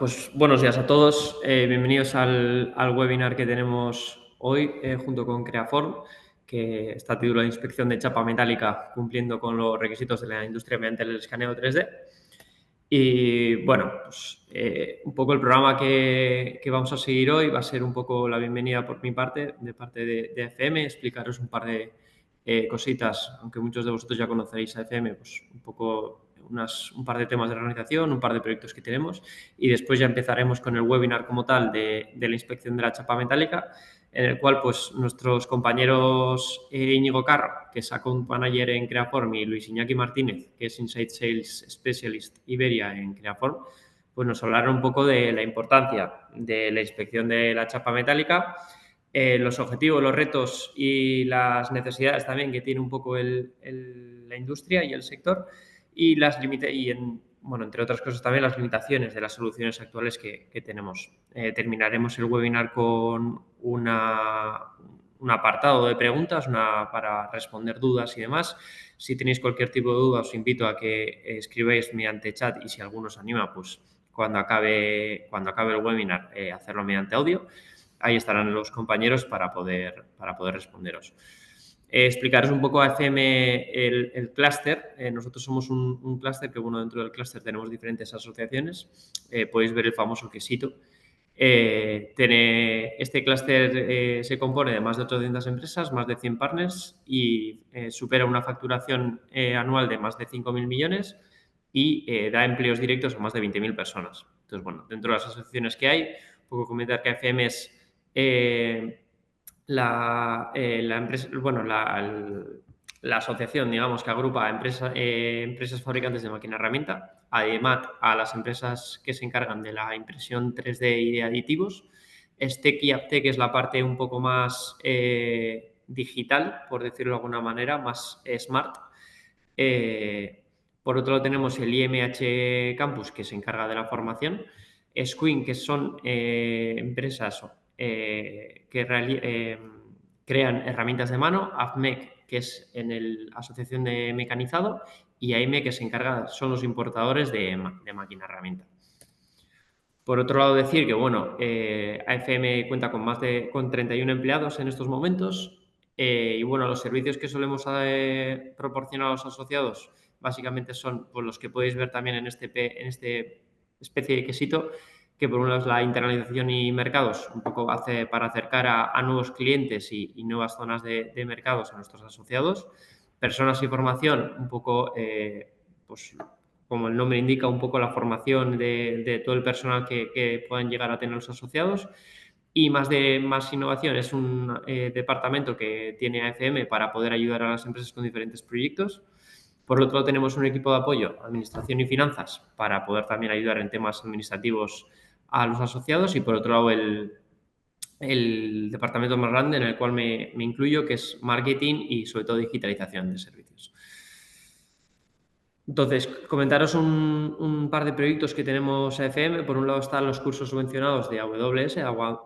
Pues buenos días a todos. Bienvenidos al webinar que tenemos hoy junto con Creaform, que está titulado Inspección de chapa metálica cumpliendo con los requisitos de la industria mediante el escaneo 3D. Y bueno, pues un poco el programa que vamos a seguir hoy va a ser un poco la bienvenida por mi parte, de parte de AFM, explicaros un par de cositas, aunque muchos de vosotros ya conocéis a AFM, pues un poco un par de temas de la organización, un par de proyectos que tenemos y después ya empezaremos con el webinar como tal de la inspección de la chapa metálica, en el cual pues nuestros compañeros Íñigo Carro, que es Account Manager en Creaform, y Luis Iñaki Martínez, que es Inside Sales Specialist Iberia en Creaform, pues nos hablaron un poco de la importancia de la inspección de la chapa metálica, los objetivos, los retos y las necesidades también que tiene un poco la industria y el sector y entre otras cosas también las limitaciones de las soluciones actuales que tenemos. Terminaremos el webinar con un apartado de preguntas para responder dudas y demás. Si tenéis cualquier tipo de duda, os invito a que escribáis mediante chat y si alguno os anima, pues cuando acabe el webinar, hacerlo mediante audio. Ahí estarán los compañeros para poder responderos. Explicaros un poco a FM el clúster. Nosotros somos un clúster que, bueno, dentro del clúster tenemos diferentes asociaciones. Podéis ver el famoso quesito. Este clúster se compone de más de 800 empresas, más de 100 partners y supera una facturación anual de más de 5.000 millones y da empleos directos a más de 20.000 personas. Entonces, bueno, dentro de las asociaciones que hay, un poco comentar que AFM es la asociación, digamos, que agrupa a empresas fabricantes de máquina herramienta, además a las empresas que se encargan de la impresión 3D y de aditivos. STEC y Aptec es la parte un poco más digital, por decirlo de alguna manera, más smart. Por otro lado tenemos el IMH Campus, que se encarga de la formación. Squin, que son empresas que crean herramientas de mano. AFMEC, que es en la asociación de mecanizado. Y AIME, que se encarga, son los importadores de máquina herramienta. Por otro lado, decir que, bueno, AFM cuenta con 31 empleados en estos momentos y, bueno, los servicios que solemos proporcionar a los asociados básicamente son pues, los que podéis ver también en este especie de quesito, que por un lado es la internalización y mercados, un poco para acercar a nuevos clientes y nuevas zonas de mercados a nuestros asociados. Personas y formación, un poco, pues como el nombre indica, un poco la formación de todo el personal que puedan llegar a tener los asociados. Y más innovación, es un departamento que tiene AFM para poder ayudar a las empresas con diferentes proyectos. Por otro lado, tenemos un equipo de apoyo, administración y finanzas, para poder también ayudar en temas administrativos a los asociados. Y por otro lado, el departamento más grande en el cual me incluyo, que es marketing y sobre todo digitalización de servicios. Entonces, comentaros un par de proyectos que tenemos a AFM. Por un lado están los cursos subvencionados de AWS,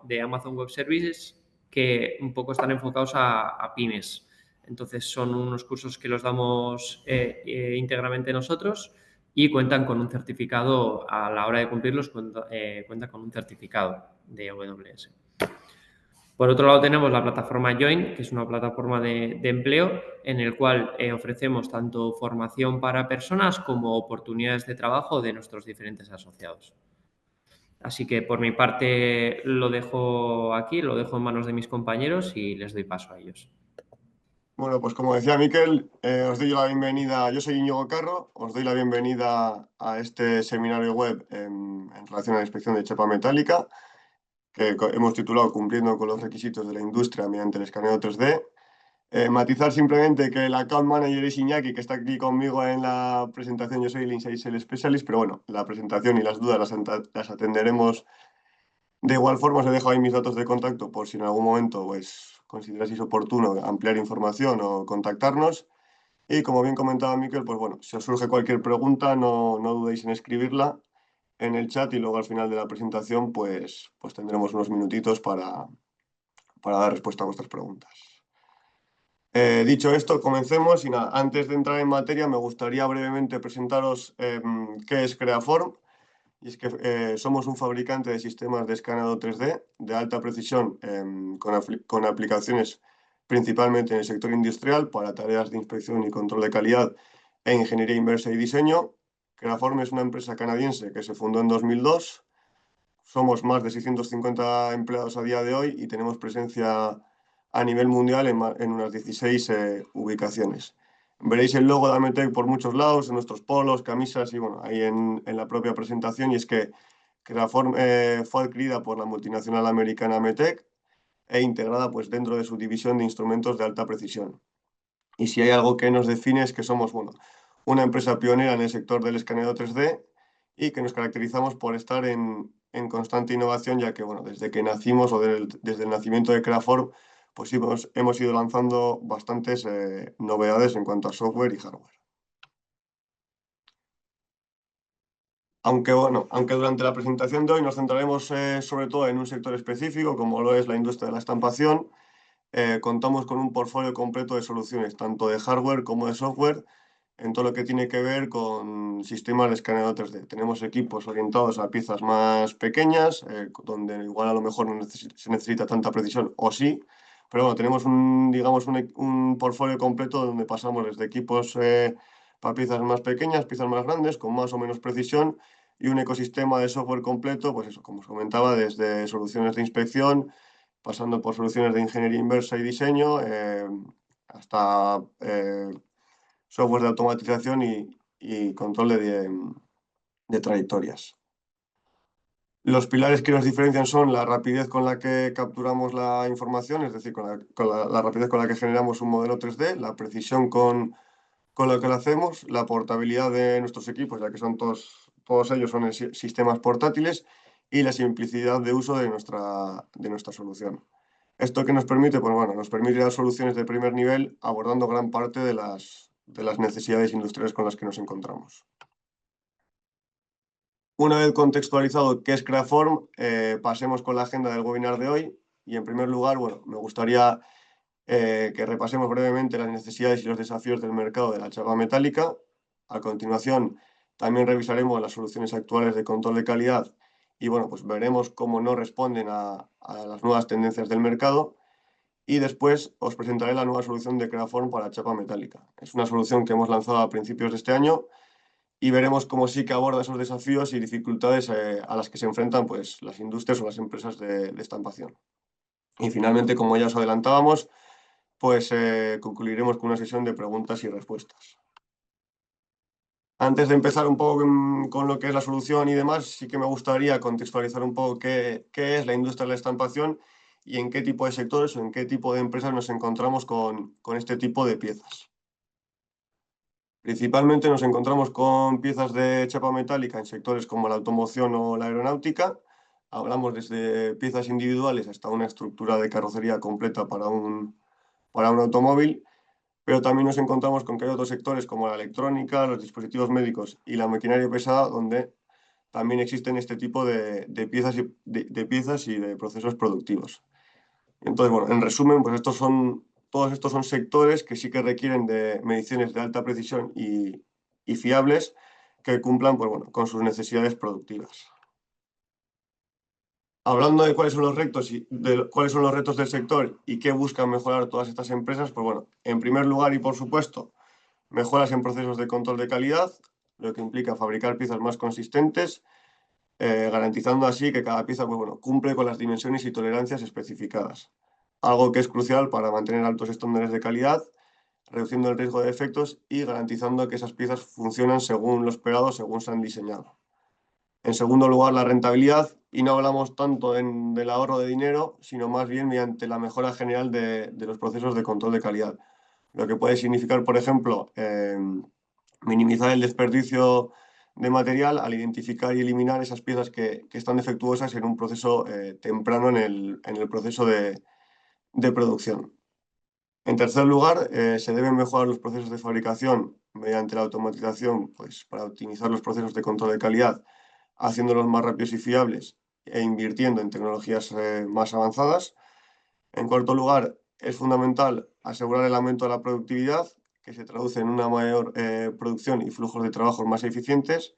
de Amazon Web Services, que un poco están enfocados a pymes. Entonces, son unos cursos que los damos íntegramente nosotros y cuentan con un certificado, a la hora de cumplirlos, cuenta con un certificado de AWS. Por otro lado tenemos la plataforma Join, que es una plataforma de empleo en el cual ofrecemos tanto formación para personas como oportunidades de trabajo de nuestros diferentes asociados. Así que por mi parte lo dejo aquí, lo dejo en manos de mis compañeros y les doy paso a ellos. Bueno, pues como decía Miquel, os doy la bienvenida. Yo soy Íñigo Carro, os doy la bienvenida a este seminario web en relación a la inspección de chapa metálica, que hemos titulado Cumpliendo con los requisitos de la industria mediante el escaneo 3D. Matizar simplemente que el account manager es Iñaki, que está aquí conmigo en la presentación. Yo soy el Inside Sales Specialist, pero bueno, la presentación y las dudas las atenderemos. De igual forma, os he dejado ahí mis datos de contacto por si en algún momento pues, consideráis oportuno ampliar información o contactarnos. Y como bien comentaba Miquel, pues bueno, si os surge cualquier pregunta, no dudéis en escribirla en el chat y luego al final de la presentación pues tendremos unos minutitos para dar respuesta a vuestras preguntas. Dicho esto, comencemos y nada, antes de entrar en materia me gustaría brevemente presentaros qué es Creaform. y es que somos un fabricante de sistemas de escaneo 3D de alta precisión con aplicaciones principalmente en el sector industrial para tareas de inspección y control de calidad e ingeniería inversa y diseño. Creaform es una empresa canadiense que se fundó en 2002. Somos más de 650 empleados a día de hoy y tenemos presencia a nivel mundial en unas 16 ubicaciones. Veréis el logo de Ametec por muchos lados, en nuestros polos, camisas y bueno, ahí en la propia presentación. Y es que Creaform fue adquirida por la multinacional americana Ametec e integrada pues, dentro de su división de instrumentos de alta precisión. Y si hay algo que nos define es que somos bueno, una empresa pionera en el sector del escaneo 3D y que nos caracterizamos por estar en constante innovación, ya que bueno, desde que nacimos o desde el nacimiento de Creaform, pues hemos ido lanzando bastantes novedades en cuanto a software y hardware. Aunque durante la presentación de hoy nos centraremos sobre todo en un sector específico, como lo es la industria de la estampación, contamos con un portfolio completo de soluciones, tanto de hardware como de software, en todo lo que tiene que ver con sistemas de escaneo 3D. Tenemos equipos orientados a piezas más pequeñas, donde igual a lo mejor no se necesita tanta precisión, o sí, pero bueno, tenemos digamos, un portfolio completo donde pasamos desde equipos para piezas más pequeñas, piezas más grandes, con más o menos precisión, y un ecosistema de software completo, pues eso, como os comentaba, desde soluciones de inspección, pasando por soluciones de ingeniería inversa y diseño, hasta software de automatización y control de trayectorias. Los pilares que nos diferencian son la rapidez con la que capturamos la información, es decir, la rapidez con la que generamos un modelo 3D, la precisión con la que lo hacemos, la portabilidad de nuestros equipos, ya que son todos ellos son sistemas portátiles, y la simplicidad de uso de nuestra solución. ¿Esto qué nos permite? Pues bueno, nos permite dar soluciones de primer nivel abordando gran parte de las necesidades industriales con las que nos encontramos. Una vez contextualizado qué es Creaform, pasemos con la agenda del webinar de hoy. Y en primer lugar, bueno, me gustaría que repasemos brevemente las necesidades y los desafíos del mercado de la chapa metálica. A continuación, también revisaremos las soluciones actuales de control de calidad y bueno, pues veremos cómo no responden a las nuevas tendencias del mercado. Y después os presentaré la nueva solución de Creaform para chapa metálica. Es una solución que hemos lanzado a principios de este año y veremos cómo sí que aborda esos desafíos y dificultades a las que se enfrentan pues, las industrias o las empresas de estampación. Y finalmente, como ya os adelantábamos, pues concluiremos con una sesión de preguntas y respuestas. Antes de empezar un poco con lo que es la solución y demás, sí que me gustaría contextualizar un poco qué es la industria de la estampación y en qué tipo de sectores o en qué tipo de empresas nos encontramos con este tipo de piezas. Principalmente nos encontramos con piezas de chapa metálica en sectores como la automoción o la aeronáutica. Hablamos desde piezas individuales hasta una estructura de carrocería completa para un automóvil. Pero también nos encontramos con que hay otros sectores como la electrónica, los dispositivos médicos y la maquinaria pesada, donde también existen este tipo de piezas y de procesos productivos. Entonces, bueno, en resumen, pues todos estos son sectores que sí que requieren de mediciones de alta precisión y fiables que cumplan pues, bueno, con sus necesidades productivas. Hablando de cuáles son los retos cuáles son los retos del sector y qué buscan mejorar todas estas empresas, pues bueno, en primer lugar y por supuesto, mejoras en procesos de control de calidad, lo que implica fabricar piezas más consistentes, garantizando así que cada pieza pues, bueno, cumple con las dimensiones y tolerancias especificadas. Algo que es crucial para mantener altos estándares de calidad, reduciendo el riesgo de defectos y garantizando que esas piezas funcionan según lo esperado, según se han diseñado. En segundo lugar, la rentabilidad, y no hablamos tanto del ahorro de dinero, sino más bien mediante la mejora general de los procesos de control de calidad. Lo que puede significar, por ejemplo, minimizar el desperdicio de material al identificar y eliminar esas piezas que están defectuosas en un proceso temprano en el proceso de producción. En tercer lugar, se deben mejorar los procesos de fabricación mediante la automatización, pues, para optimizar los procesos de control de calidad, haciéndolos más rápidos y fiables e invirtiendo en tecnologías más avanzadas. En cuarto lugar, es fundamental asegurar el aumento de la productividad, que se traduce en una mayor producción y flujos de trabajo más eficientes.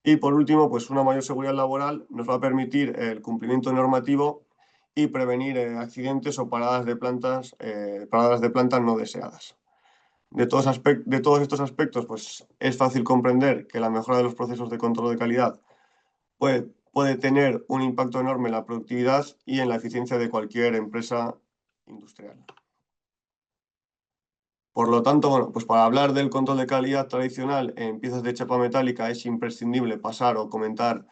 Y por último, pues una mayor seguridad laboral nos va a permitir el cumplimiento normativo y prevenir accidentes o paradas de plantas no deseadas. De todos estos aspectos, pues es fácil comprender que la mejora de los procesos de control de calidad puede tener un impacto enorme en la productividad y en la eficiencia de cualquier empresa industrial. Por lo tanto, bueno, pues para hablar del control de calidad tradicional en piezas de chapa metálica es imprescindible pasar o comentar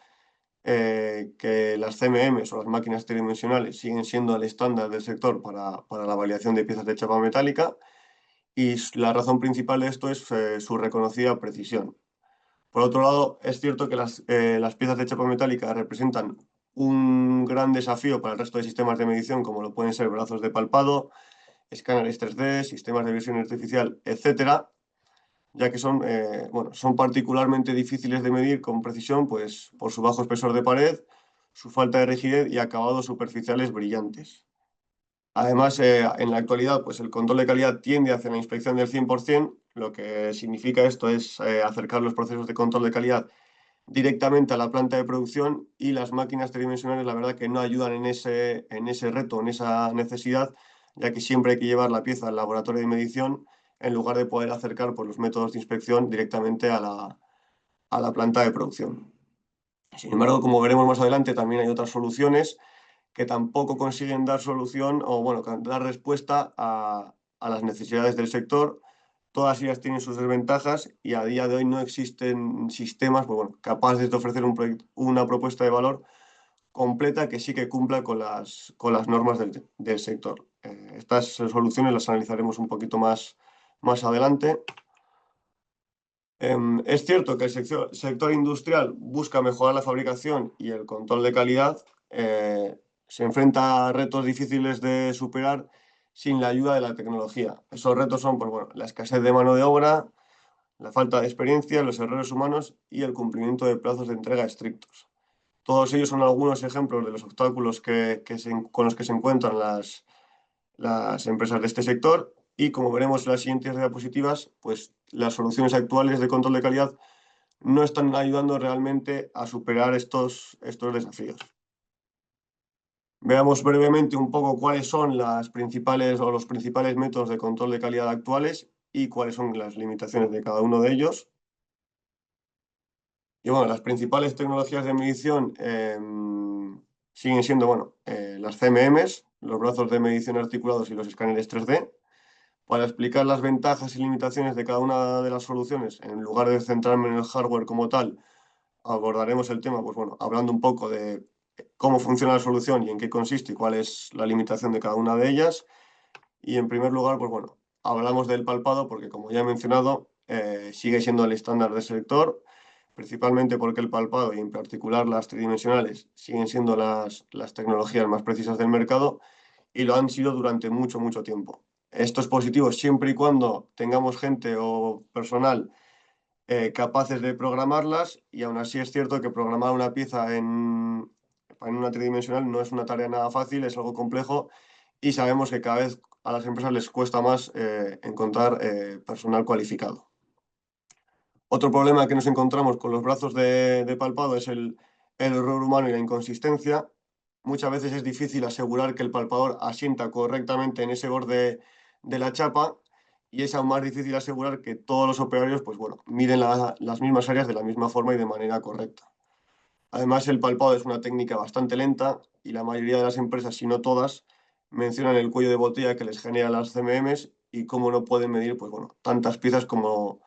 que las CMMs o las máquinas tridimensionales siguen siendo el estándar del sector para la validación de piezas de chapa metálica, y la razón principal de esto es su reconocida precisión. Por otro lado, es cierto que las piezas de chapa metálica representan un gran desafío para el resto de sistemas de medición, como lo pueden ser brazos de palpado, escáneres 3D, sistemas de visión artificial, etcétera, ya que son particularmente difíciles de medir con precisión, pues, por su bajo espesor de pared, su falta de rigidez y acabados superficiales brillantes. Además, en la actualidad, pues el control de calidad tiende hacia la inspección del 100%. Lo que significa esto es acercar los procesos de control de calidad directamente a la planta de producción, y las máquinas tridimensionales, la verdad que no ayudan en ese reto, en esa necesidad, ya que siempre hay que llevar la pieza al laboratorio de medición en lugar de poder acercar por los métodos de inspección directamente a la planta de producción. Sin embargo, como veremos más adelante, también hay otras soluciones que tampoco consiguen dar solución o, bueno, dar respuesta a las necesidades del sector. Todas ellas tienen sus desventajas y a día de hoy no existen sistemas, pues, bueno, capaces de ofrecer una propuesta de valor completa que sí que cumpla con las normas del sector. Estas soluciones las analizaremos un poquito más adelante. Es cierto que el sector industrial busca mejorar la fabricación y el control de calidad. Se enfrenta a retos difíciles de superar sin la ayuda de la tecnología. Esos retos son, pues, bueno, la escasez de mano de obra, la falta de experiencia, los errores humanos y el cumplimiento de plazos de entrega estrictos. Todos ellos son algunos ejemplos de los obstáculos con los que se encuentran las empresas de este sector, y como veremos en las siguientes diapositivas, pues las soluciones actuales de control de calidad no están ayudando realmente a superar estos desafíos. Veamos brevemente un poco cuáles son los principales métodos de control de calidad actuales y cuáles son las limitaciones de cada uno de ellos. Y bueno, las principales tecnologías de medición siguen siendo, bueno, las CMMs, los brazos de medición articulados y los escáneres 3D. Para explicar las ventajas y limitaciones de cada una de las soluciones, en lugar de centrarme en el hardware como tal, abordaremos el tema, pues bueno, hablando un poco de cómo funciona la solución y en qué consiste y cuál es la limitación de cada una de ellas. Y en primer lugar, pues bueno, hablamos del palpado porque, como ya he mencionado, sigue siendo el estándar del sector, principalmente porque el palpado y en particular las tridimensionales siguen siendo las tecnologías más precisas del mercado y lo han sido durante mucho tiempo. Esto es positivo siempre y cuando tengamos gente o personal capaces de programarlas, y aún así es cierto que programar una pieza en una tridimensional no es una tarea nada fácil, es algo complejo, y sabemos que cada vez a las empresas les cuesta más encontrar personal cualificado. Otro problema que nos encontramos con los brazos de palpado es el error humano y la inconsistencia. Muchas veces es difícil asegurar que el palpador asienta correctamente en ese borde de la chapa, y es aún más difícil asegurar que todos los operarios, pues bueno, miden las mismas áreas de la misma forma y de manera correcta. Además, el palpado es una técnica bastante lenta y la mayoría de las empresas, si no todas, mencionan el cuello de botella que les genera las CMMs y cómo no pueden medir, pues bueno, tantas piezas como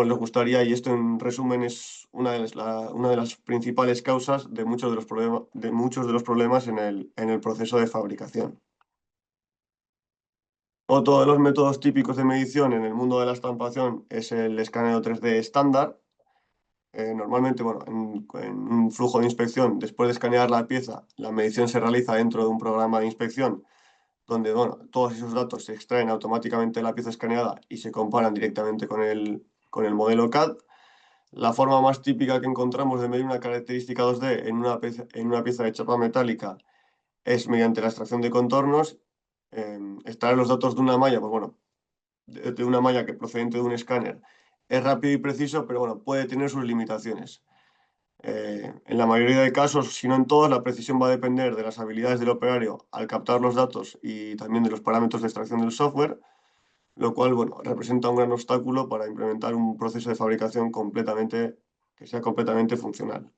les gustaría, y esto, en resumen, es una de las principales causas de muchos de los problemas en el proceso de fabricación. Otro de los métodos típicos de medición en el mundo de la estampación es el escaneo 3D estándar. Normalmente, bueno, en un flujo de inspección, después de escanear la pieza, la medición se realiza dentro de un programa de inspección donde, bueno, todos esos datos se extraen automáticamente de la pieza escaneada y se comparan directamente con el modelo CAD. La forma más típica que encontramos de medir una característica 2D en una pieza de chapa metálica es mediante la extracción de contornos. Extraer los datos de una malla, pues bueno, de una malla que procedente de un escáner es rápido y preciso, pero bueno, puede tener sus limitaciones. En la mayoría de casos, si no en todos, la precisión va a depender de las habilidades del operario al captar los datos y también de los parámetros de extracción del software, lo cual, bueno, representa un gran obstáculo para implementar un proceso de fabricación que sea completamente funcional.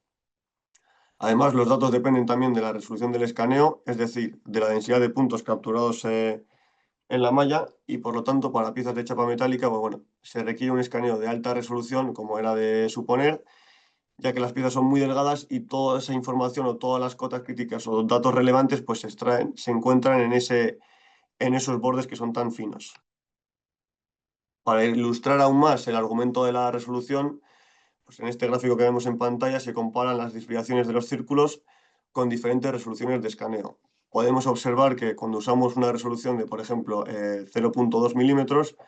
Además, los datos dependen también de la resolución del escaneo, es decir, de la densidad de puntos capturados en la malla, y por lo tanto, para piezas de chapa metálica, pues bueno, se requiere un escaneo de alta resolución, como era de suponer, ya que las piezas son muy delgadas y toda esa información o todas las cotas críticas o datos relevantes pues se encuentran en esos bordes que son tan finos. Para ilustrar aún más el argumento de la resolución, pues en este gráfico que vemos en pantalla se comparan las desviaciones de los círculos con diferentes resoluciones de escaneo. Podemos observar que cuando usamos una resolución de, por ejemplo, 0,2 milímetros,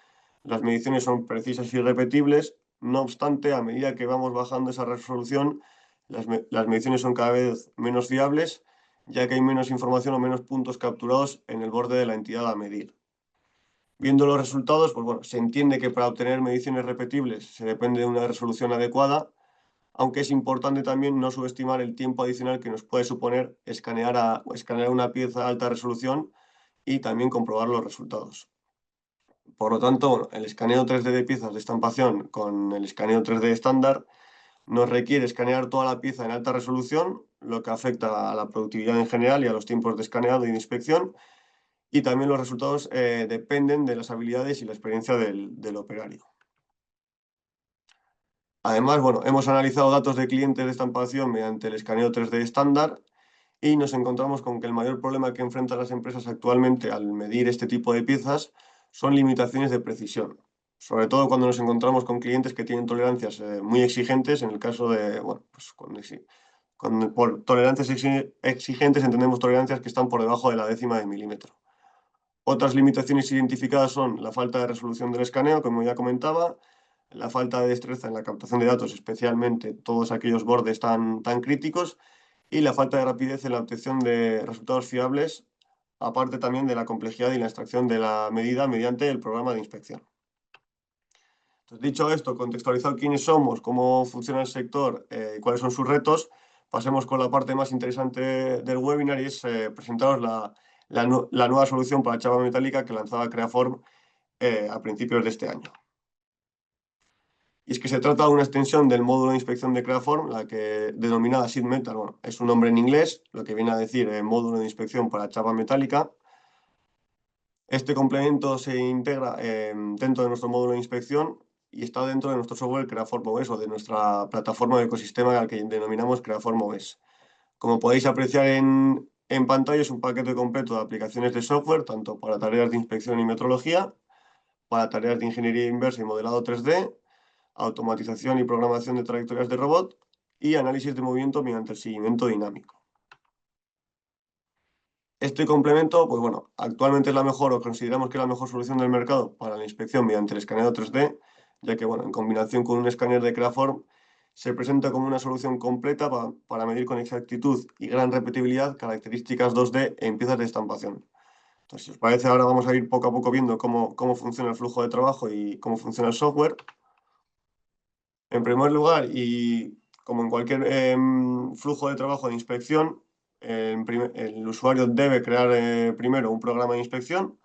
las mediciones son precisas y repetibles. No obstante, a medida que vamos bajando esa resolución, las mediciones son cada vez menos fiables, ya que hay menos información o menos puntos capturados en el borde de la entidad a medir. Viendo los resultados, pues bueno, se entiende que para obtener mediciones repetibles se depende de una resolución adecuada, aunque es importante también no subestimar el tiempo adicional que nos puede suponer escanear una pieza a alta resolución y también comprobar los resultados. Por lo tanto, bueno, el escaneo 3D de piezas de estampación con el escaneo 3D estándar nos requiere escanear toda la pieza en alta resolución, lo que afecta a la productividad en general y a los tiempos de escaneado y de inspección, y también los resultados dependen de las habilidades y la experiencia del operario. Además, bueno, hemos analizado datos de clientes de estampación mediante el escaneo 3D estándar y nos encontramos con que el mayor problema que enfrentan las empresas actualmente al medir este tipo de piezas son limitaciones de precisión, sobre todo cuando nos encontramos con clientes que tienen tolerancias muy exigentes, en el caso de, bueno, pues por tolerancias exigentes entendemos tolerancias que están por debajo de la décima de milímetro. Otras limitaciones identificadas son la falta de resolución del escaneo, como ya comentaba, la falta de destreza en la captación de datos, especialmente todos aquellos bordes tan críticos, y la falta de rapidez en la obtención de resultados fiables, aparte también de la complejidad y la extracción de la medida mediante el programa de inspección. Entonces, dicho esto, contextualizado quiénes somos, cómo funciona el sector y cuáles son sus retos, pasemos con la parte más interesante del webinar y es presentaros la nueva solución para chapa metálica que lanzaba Creaform a principios de este año. Y es que se trata de una extensión del módulo de inspección de Creaform, la que denominada Sheet Metal, bueno, es un nombre en inglés, lo que viene a decir módulo de inspección para chapa metálica. Este complemento se integra dentro de nuestro módulo de inspección y está dentro de nuestro software Creaform OS o de nuestra plataforma de ecosistema al que denominamos Creaform OS. Como podéis apreciar en pantalla, es un paquete completo de aplicaciones de software, tanto para tareas de inspección y metrología, para tareas de ingeniería inversa y modelado 3D, automatización y programación de trayectorias de robot y análisis de movimiento mediante el seguimiento dinámico. Este complemento, pues bueno, actualmente es la mejor o consideramos que es la mejor solución del mercado para la inspección mediante el escaneo 3D, ya que, bueno, en combinación con un escáner de Creaform, se presenta como una solución completa para medir con exactitud y gran repetibilidad características 2D en piezas de estampación. Entonces, si os parece, ahora vamos a ir poco a poco viendo cómo funciona el flujo de trabajo y cómo funciona el software. En primer lugar, y como en cualquier flujo de trabajo de inspección, el usuario debe crear primero un programa de inspección,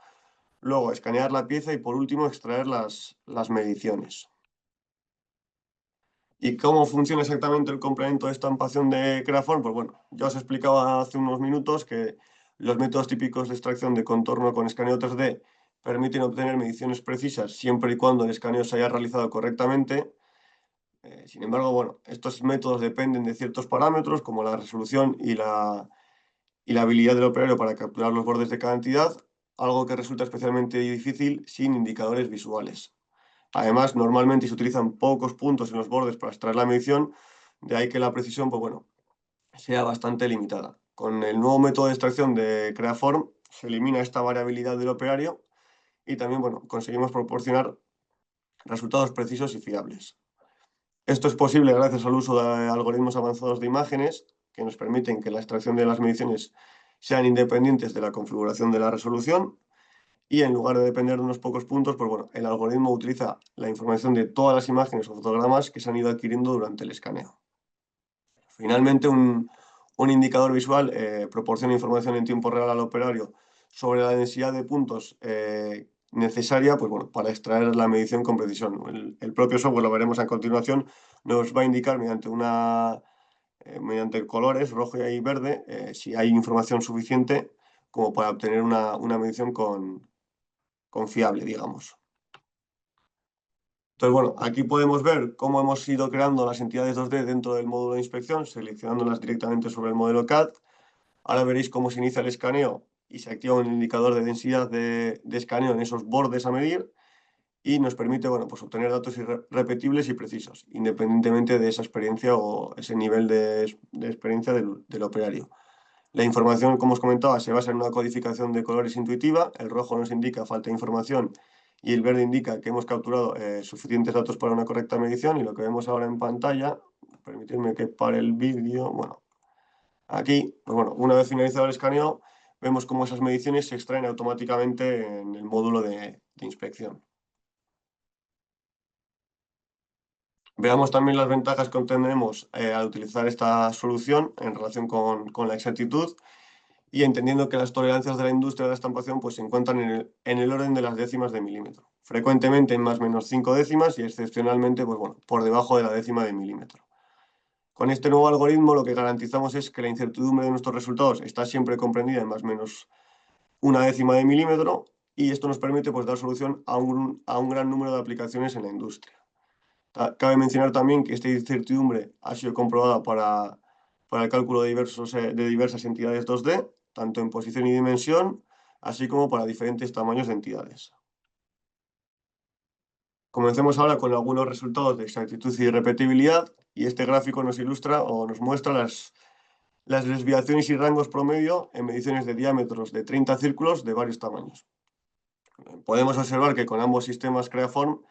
luego escanear la pieza y por último extraer las mediciones. ¿Y cómo funciona exactamente el complemento de estampación de Creaform? Pues bueno, ya os explicaba hace unos minutos que los métodos típicos de extracción de contorno con escaneo 3D permiten obtener mediciones precisas siempre y cuando el escaneo se haya realizado correctamente. Sin embargo, bueno, estos métodos dependen de ciertos parámetros como la resolución y la habilidad del operario para capturar los bordes de cada entidad, algo que resulta especialmente difícil sin indicadores visuales. Además, normalmente se utilizan pocos puntos en los bordes para extraer la medición, de ahí que la precisión, pues bueno, sea bastante limitada. Con el nuevo método de extracción de Creaform se elimina esta variabilidad del operario y también, bueno, conseguimos proporcionar resultados precisos y fiables. Esto es posible gracias al uso de algoritmos avanzados de imágenes que nos permiten que la extracción de las mediciones sean independientes de la configuración de la resolución y en lugar de depender de unos pocos puntos, pues bueno, el algoritmo utiliza la información de todas las imágenes o fotogramas que se han ido adquiriendo durante el escaneo. Finalmente, un indicador visual proporciona información en tiempo real al operario sobre la densidad de puntos necesaria, pues bueno, para extraer la medición con precisión. El propio software, lo veremos a continuación, nos va a indicar mediante colores rojo y verde si hay información suficiente como para obtener una medición confiable, digamos. Entonces, bueno, aquí podemos ver cómo hemos ido creando las entidades 2D dentro del módulo de inspección, seleccionándolas directamente sobre el modelo CAD. Ahora veréis cómo se inicia el escaneo y se activa un indicador de densidad de escaneo en esos bordes a medir y nos permite, bueno, pues obtener datos repetibles y precisos, independientemente de esa experiencia o ese nivel de experiencia del operario. La información, como os comentaba, se basa en una codificación de colores intuitiva. El rojo nos indica falta de información y el verde indica que hemos capturado suficientes datos para una correcta medición. Y lo que vemos ahora en pantalla, permitidme que pare el vídeo. Bueno, aquí, pues bueno, una vez finalizado el escaneo, vemos cómo esas mediciones se extraen automáticamente en el módulo de inspección. Veamos también las ventajas que obtendremos al utilizar esta solución en relación con la exactitud. Y entendiendo que las tolerancias de la industria de la estampación pues, se encuentran en el orden de las décimas de milímetro, frecuentemente en más o menos 5 décimas y excepcionalmente pues, bueno, por debajo de la décima de milímetro. Con este nuevo algoritmo lo que garantizamos es que la incertidumbre de nuestros resultados está siempre comprendida en más o menos una décima de milímetro y esto nos permite pues, dar solución a un gran número de aplicaciones en la industria. Cabe mencionar también que esta incertidumbre ha sido comprobada para el cálculo de diversas entidades 2D, tanto en posición y dimensión, así como para diferentes tamaños de entidades. Comencemos ahora con algunos resultados de exactitud y repetibilidad, y este gráfico nos ilustra o nos muestra las desviaciones y rangos promedio en mediciones de diámetros de 30 círculos de varios tamaños. Podemos observar que con ambos sistemas Creaform,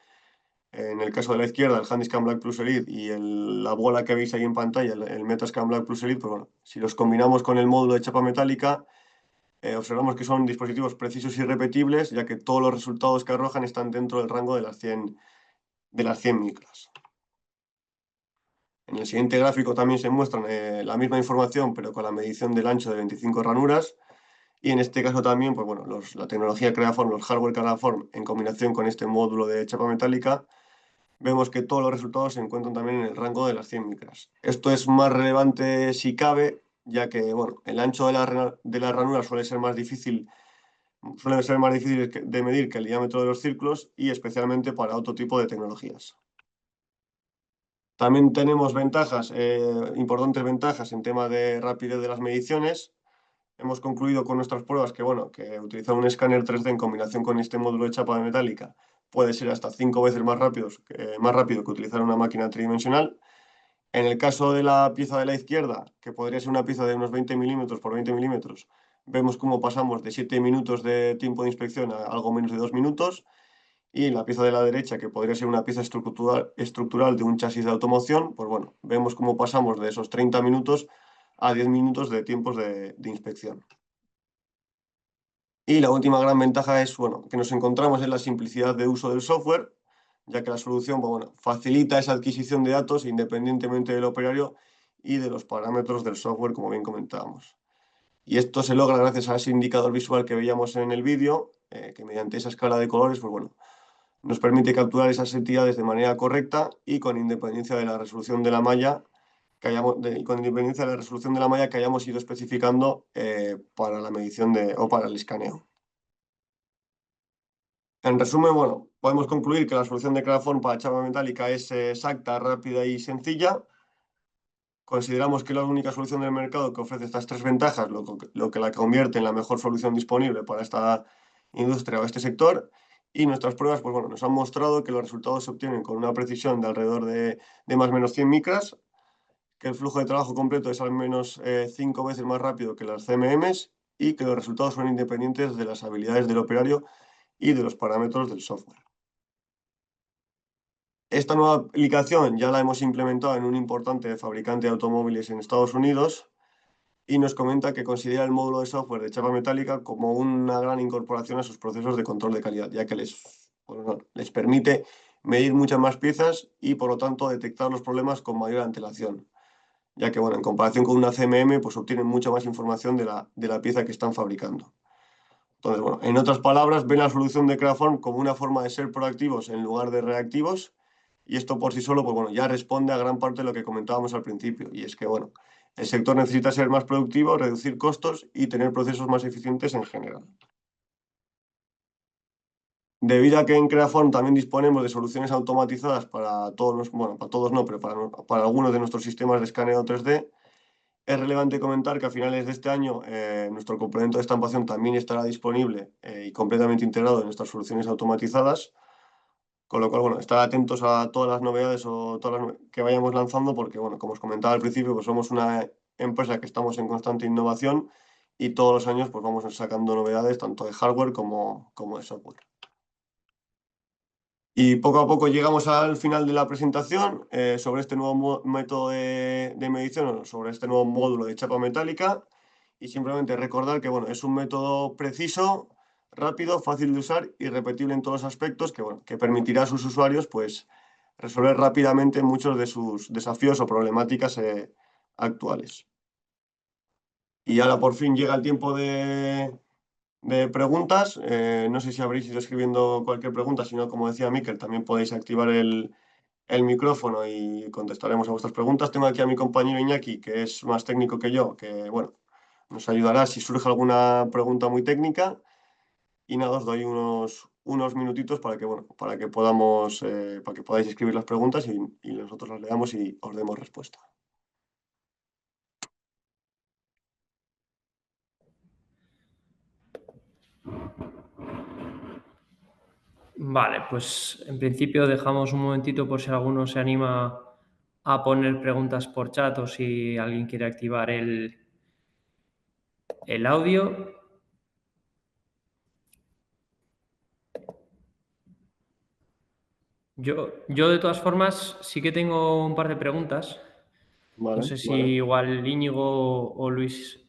en el caso de la izquierda, el Handyscan Black Plus Elite y la bola que veis ahí en pantalla, el Metascan Black Plus Elite, pues bueno, si los combinamos con el módulo de chapa metálica, observamos que son dispositivos precisos y repetibles, ya que todos los resultados que arrojan están dentro del rango de las 100 micras. En el siguiente gráfico también se muestran la misma información, pero con la medición del ancho de 25 ranuras. Y en este caso también, pues bueno, la tecnología Creaform, los hardware Creaform, en combinación con este módulo de chapa metálica, vemos que todos los resultados se encuentran también en el rango de las 100 micras. Esto es más relevante si cabe, ya que bueno, el ancho de la ranura suele ser más difícil de medir que el diámetro de los círculos y especialmente para otro tipo de tecnologías. También tenemos importantes ventajas en tema de rapidez de las mediciones. Hemos concluido con nuestras pruebas que, bueno, que utilizar un escáner 3D en combinación con este módulo de chapa metálica puede ser hasta 5 veces más rápido que utilizar una máquina tridimensional. En el caso de la pieza de la izquierda, que podría ser una pieza de unos 20 milímetros por 20 milímetros, vemos cómo pasamos de 7 minutos de tiempo de inspección a algo menos de 2 minutos. Y en la pieza de la derecha, que podría ser una pieza estructural de un chasis de automoción, pues bueno, vemos cómo pasamos de esos 30 minutos a 10 minutos de tiempos de inspección. Y la última gran ventaja es, bueno, que nos encontramos en la simplicidad de uso del software, ya que la solución, pues bueno, facilita esa adquisición de datos independientemente del operario y de los parámetros del software, como bien comentábamos. Y esto se logra gracias a ese indicador visual que veíamos en el vídeo, que mediante esa escala de colores, pues bueno, nos permite capturar esas entidades de manera correcta y con independencia de la resolución de la malla que hayamos ido especificando para la medición o para el escaneo. En resumen, bueno, podemos concluir que la solución de Creaform para chapa metálica es exacta, rápida y sencilla. Consideramos que es la única solución del mercado que ofrece estas tres ventajas, lo que la convierte en la mejor solución disponible para esta industria o este sector. Y nuestras pruebas, pues bueno, nos han mostrado que los resultados se obtienen con una precisión de alrededor de más o menos 100 micras, que el flujo de trabajo completo es al menos 5 veces más rápido que las CMMs y que los resultados son independientes de las habilidades del operario y de los parámetros del software. Esta nueva aplicación ya la hemos implementado en un importante fabricante de automóviles en Estados Unidos y nos comenta que considera el módulo de software de chapa metálica como una gran incorporación a sus procesos de control de calidad, ya que les permite medir muchas más piezas y, por lo tanto, detectar los problemas con mayor antelación. ya que, bueno, en comparación con una CMM, pues obtienen mucha más información de la pieza que están fabricando. Entonces, bueno, en otras palabras, ven la solución de Craform como una forma de ser proactivos en lugar de reactivos, y esto por sí solo, pues bueno, ya responde a gran parte de lo que comentábamos al principio, y es que, bueno, el sector necesita ser más productivo, reducir costos y tener procesos más eficientes en general. Debido a que en Creaform también disponemos de soluciones automatizadas para todos los, bueno, para todos no, pero para algunos de nuestros sistemas de escaneo 3D, es relevante comentar que a finales de este año nuestro complemento de estampación también estará disponible y completamente integrado en nuestras soluciones automatizadas, con lo cual, bueno, estar atentos a todas las novedades o que vayamos lanzando, porque, bueno, como os comentaba al principio, pues somos una empresa que estamos en constante innovación y todos los años pues vamos sacando novedades tanto de hardware como de software. Y poco a poco llegamos al final de la presentación sobre este nuevo método de medición, o sobre este nuevo módulo de chapa metálica. Y simplemente recordar que, bueno, es un método preciso, rápido, fácil de usar y repetible en todos los aspectos que, bueno, que permitirá a sus usuarios pues, resolver rápidamente muchos de sus desafíos o problemáticas actuales. Y ahora por fin llega el tiempo de preguntas. No sé si habréis ido escribiendo cualquier pregunta, si no, como decía Miquel, también podéis activar el micrófono y contestaremos a vuestras preguntas. Tengo aquí a mi compañero Iñaki, que es más técnico que yo, que bueno, nos ayudará si surge alguna pregunta muy técnica. Y nada, os doy unos minutitos para que, bueno, para que podamos, para que podáis escribir las preguntas y nosotros las leamos y os demos respuesta. Vale, pues en principio dejamos un momentito por si alguno se anima a poner preguntas por chat o si alguien quiere activar el audio. Yo de todas formas sí que tengo un par de preguntas. No Vale. sé si igual Íñigo o Luis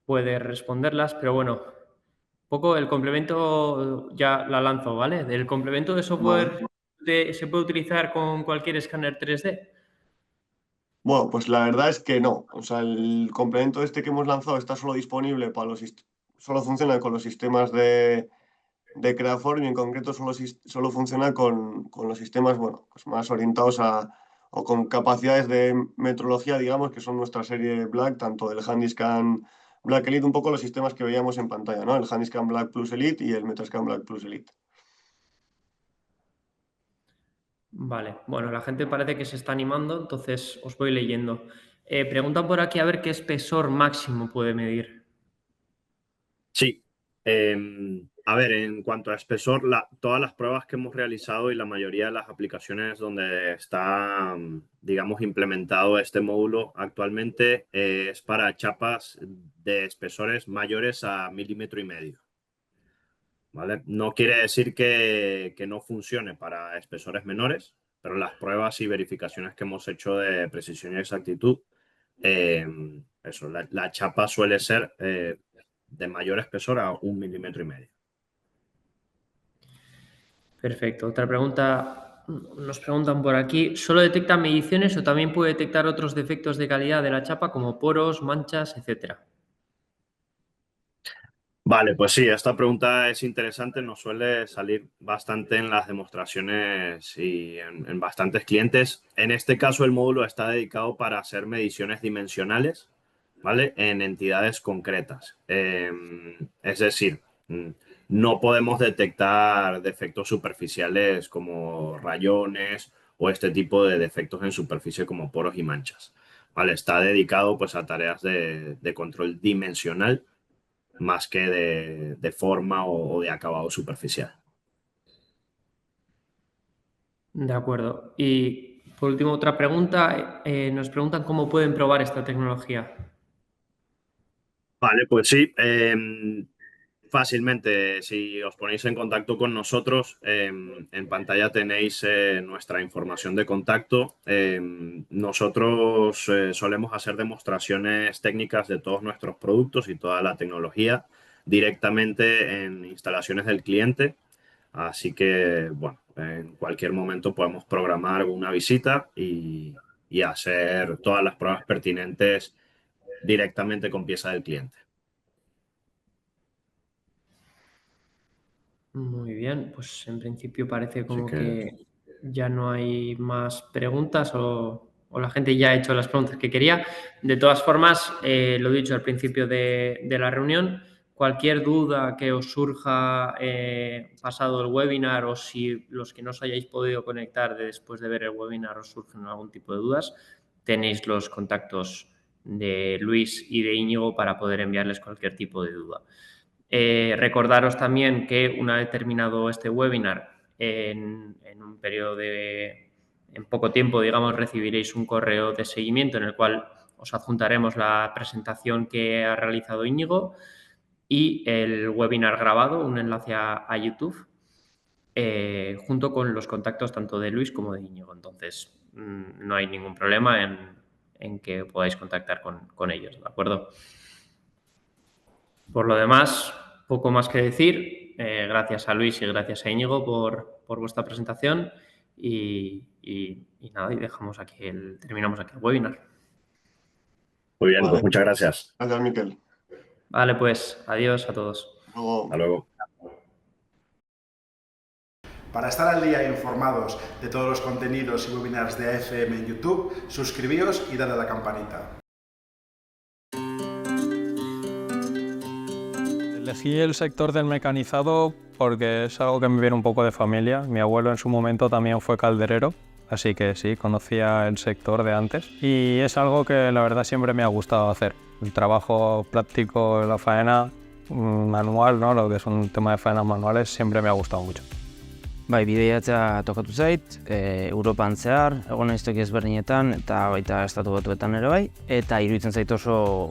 puede responderlas, pero bueno, un poco el complemento ya la lanzo, ¿vale? ¿El complemento de Vale. software se puede utilizar con cualquier escáner 3D? Bueno, pues la verdad es que no. O sea, el complemento este que hemos lanzado está solo disponible para solo funciona con los sistemas de Creaform y en concreto solo funciona con los sistemas, bueno, pues más orientados o con capacidades de metrología, digamos, que son nuestra serie Black, tanto el Handyscan Black Elite, un poco los sistemas que veíamos en pantalla, ¿no? El Handyscan Black Plus Elite y el Metroscan Black Plus Elite. Vale, bueno, la gente parece que se está animando, entonces os voy leyendo. Preguntan por aquí a ver qué espesor máximo puede medir. Sí. A ver, en cuanto a espesor, todas las pruebas que hemos realizado y la mayoría de las aplicaciones donde está, digamos, implementado este módulo actualmente es para chapas de espesores mayores a 1,5 mm. ¿Vale? No quiere decir que no funcione para espesores menores, pero las pruebas y verificaciones que hemos hecho de precisión y exactitud, eh, eso, la chapa suele ser de mayor espesor a 1,5 mm. Perfecto. Otra pregunta, nos preguntan por aquí, ¿solo detecta mediciones o también puede detectar otros defectos de calidad de la chapa como poros, manchas, etcétera? Vale, pues sí, esta pregunta es interesante, nos suele salir bastante en las demostraciones y en bastantes clientes. En este caso, el módulo está dedicado para hacer mediciones dimensionales, ¿vale? En entidades concretas. Es decir, no podemos detectar defectos superficiales como rayones o este tipo de defectos en superficie como poros y manchas, ¿vale? Está dedicado pues a tareas de control dimensional más que de forma o de acabado superficial. De acuerdo. Y por último, otra pregunta, nos preguntan cómo pueden probar esta tecnología. Vale, pues sí, fácilmente, si os ponéis en contacto con nosotros, en pantalla tenéis nuestra información de contacto. Nosotros solemos hacer demostraciones técnicas de todos nuestros productos y toda la tecnología directamente en instalaciones del cliente. Así que, bueno, en cualquier momento podemos programar una visita y y hacer todas las pruebas pertinentes directamente con pieza del cliente. Muy bien, pues en principio parece como que ya no hay más preguntas o la gente ya ha hecho las preguntas que quería. De todas formas, lo dicho al principio de la reunión, cualquier duda que os surja pasado el webinar o si los que no os hayáis podido conectar después de ver el webinar os surgen algún tipo de dudas, tenéis los contactos de Luis y de Íñigo para poder enviarles cualquier tipo de duda. Recordaros también que una vez terminado este webinar, en un periodo en poco tiempo, digamos, recibiréis un correo de seguimiento en el cual os adjuntaremos la presentación que ha realizado Íñigo y el webinar grabado, un enlace a YouTube, junto con los contactos tanto de Luis como de Íñigo. Entonces, no hay ningún problema en que podáis contactar con ellos, ¿de acuerdo? Por lo demás, poco más que decir. Gracias a Luis y gracias a Íñigo por vuestra presentación y nada, y dejamos aquí terminamos aquí el webinar. Muy bien, Vale. pues muchas gracias. Gracias, Miquel. Vale, pues adiós a todos. Hasta luego. Para estar al día e informados de todos los contenidos y webinars de AFM en YouTube, suscribíos y dale a la campanita. Elegí el sector del mecanizado porque es algo que me viene un poco de familia. Mi abuelo en su momento también fue calderero, así que sí, conocía el sector de antes. Y es algo que la verdad siempre me ha gustado hacer. El trabajo práctico, la faena manual, ¿no? Lo que es un tema de faenas manuales, siempre me ha gustado mucho. Bai, bidaiatzea tokatu zait, Europan zehar, egon naiz toki ezberdinetan eta baita Estatu Batuetan ere bai, eta iruditzen zait oso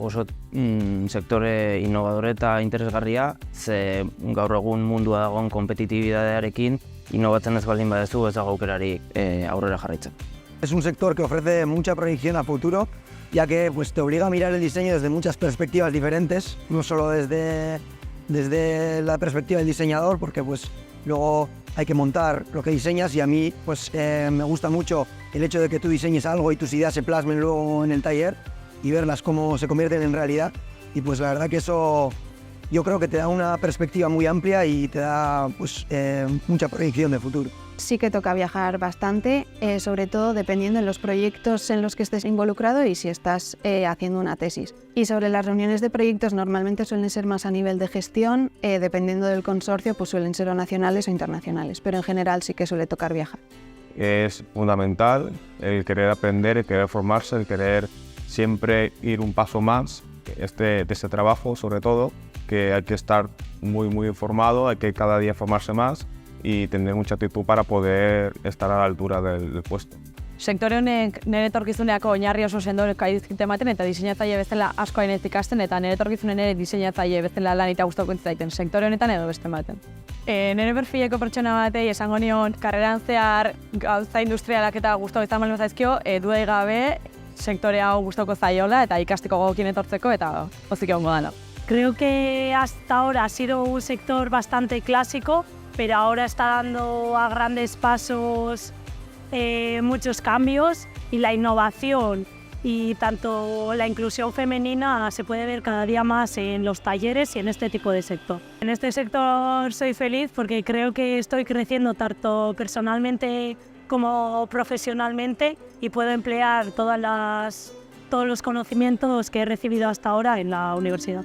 sektore innovadore eta interesgarria, ze gaur egun mundua dagoen kompetitibidadearekin innovatzen ez baldin badezu ez dago aukerarik aurrera jarraitzen. Es un sector que ofrece mucha proyección a futuro, ya que pues, te obliga a mirar el diseño desde muchas perspectivas diferentes, no solo desde la perspectiva del diseñador, porque pues luego hay que montar lo que diseñas y a mí pues me gusta mucho el hecho de que tú diseñes algo y tus ideas se plasmen luego en el taller y verlas cómo se convierten en realidad y pues la verdad que eso yo creo que te da una perspectiva muy amplia y te da pues mucha proyección de futuro. Sí que toca viajar bastante, sobre todo dependiendo de los proyectos en los que estés involucrado y si estás haciendo una tesis. Y sobre las reuniones de proyectos normalmente suelen ser más a nivel de gestión, dependiendo del consorcio pues suelen ser o nacionales o internacionales, pero en general sí que suele tocar viajar. Es fundamental el querer aprender, el querer formarse, el querer siempre ir un paso más de este trabajo, sobre todo, que hay que estar muy informado, hay que cada día formarse más y tener mucha actitud para poder estar a la altura del puesto. Sektore honek nire etorkizuneako oinarri oso sendo dizkite ematen eta diseinatzaile bezala asko hainet ikasten eta nire etorkizunen ere diseinatzaile bezala lan eta gustoko zaiten sektore honetan edo beste baten. Nire perfileko pertsona batei esango nion karreran zehar gauza industrialak eta gustoko izan baldin zaizkio, dudarik gabe sektore hau gustoko zaiola eta ikasteko gogokin etortzeko eta pozik egongo dana. Creo que hasta ahora ha sido un sector bastante clásico, pero ahora está dando a grandes pasos muchos cambios y la innovación y tanto la inclusión femenina se puede ver cada día más en los talleres y en este tipo de sector. En este sector soy feliz porque creo que estoy creciendo tanto personalmente como profesionalmente y puedo emplear todos los conocimientos que he recibido hasta ahora en la universidad.